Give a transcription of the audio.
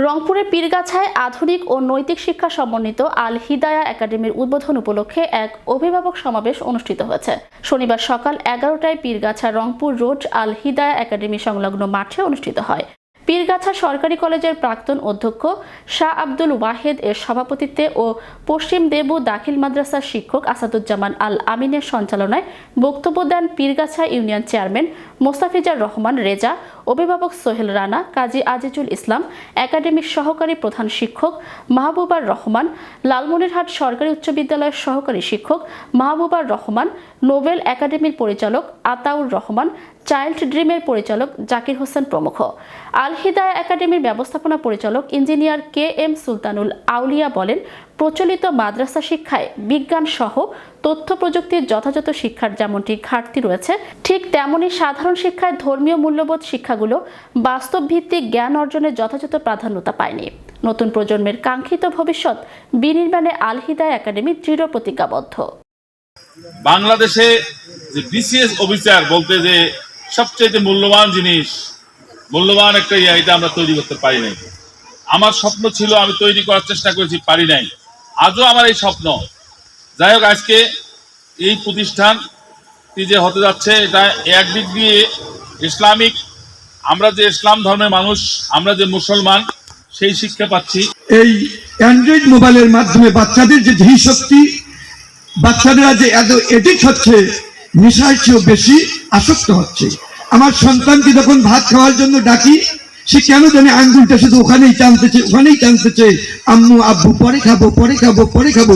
রংপুরের পীরগাছায় আধুনিক ও নৈতিক শিক্ষা সমন্বিত আল হিদায়া একাডেমির উদ্বোধন উপলক্ষে এক অভিভাবক সমাবেশ অনুষ্ঠিত হয়েছে। শনিবার সকাল 11টায় পীরগাছা রংপুর রোড আল হিদায়া একাডেমি সংলগ্ন মাঠে অনুষ্ঠিত হয়। পীরগাছা সরকারি কলেজের প্রাক্তন অধ্যক্ষ শাহ আব্দুল ওয়াহেদ এর সভাপতিত্বে ও পশ্চিম দেবু দাখিল মাদ্রাসার শিক্ষক আসাদুজ্জামান আল আমিনের সঞ্চালনায় বক্তব্য দেন পীরগাছা ইউনিয়ন চেয়ারম্যান মোস্তাফিজার রহমান রেজা, অভিভাবক সোহেল রানা, কাজী আজিজুল ইসলাম, একাডেমির সহকারী প্রধান শিক্ষক মাহবুবার রহমান, লালমনিরহাট সরকারি উচ্চ বিদ্যালয়ের সহকারী শিক্ষক মাহবুবার রহমান, নোবেল একাডেমির পরিচালক আতাউর রহমান, চাইল্ড ড্রিমের পরিচালক জাকির হোসেন প্রমুখ। আল হিদায়া একাডেমির ব্যবস্থাপনা পরিচালক ইঞ্জিনিয়ার কে এম সুলতানুল আউলিয়া বলেন, প্রচলিত মাদ্রাসা শিক্ষায় বিজ্ঞান সহ তথ্য প্রযুক্তির যথাযথ শিক্ষার যেমনটি ঘাটতি রয়েছে, ঠিক তেমনি সাধারণ শিক্ষায় ধর্মীয় মূল্যবোধ শিক্ষাগুলো বাস্তব ভিত্তিক জ্ঞান অর্জনের যথাযথ প্রাধান্যতা পায়নি। নতুন প্রজন্মের কাঙ্ক্ষিত ভবিষ্যৎ বিনির্মাণে আল হিদায়া একাডেমি দৃঢ় প্রতিজ্ঞাবদ্ধ। বাংলাদেশে যে বিসিএস অফিসার বলতে যে সবচেয়ে মূল্যবান জিনিস, মূল্যবান একটা এটা আমরা তৈরি করতে পারি নাই। আমার স্বপ্ন ছিল, আমি তৈরি করার চেষ্টা করেছি, পারি নাই। আজও আমার এই স্বপ্ন। যাই হোক, আজকে এই প্রতিষ্ঠানটি যে হতে যাচ্ছে, এটা একদিক দিয়ে ইসলামিক, আমরা যে ইসলাম ধর্মের মানুষ, আমরা যে মুসলমান, সেই শিক্ষা পাচ্ছি। এই অ্যান্ড্রয়েড মোবাইলের মাধ্যমে বাচ্চাদের যে ধী শক্তি, বাচ্চারা যে এত এডিক্ট হচ্ছে, নেশার চেয়েও বেশি আসক্ত হচ্ছে। আমার সন্তানকে যখন ভাত খাওয়ার জন্য ডাকি, সে কেন জানে আঙ্গুলটা শুধু ওখানেই টানতেছে, আম্মু আব্বু পরে খাবো, পরে খাবো, পরে খাবো।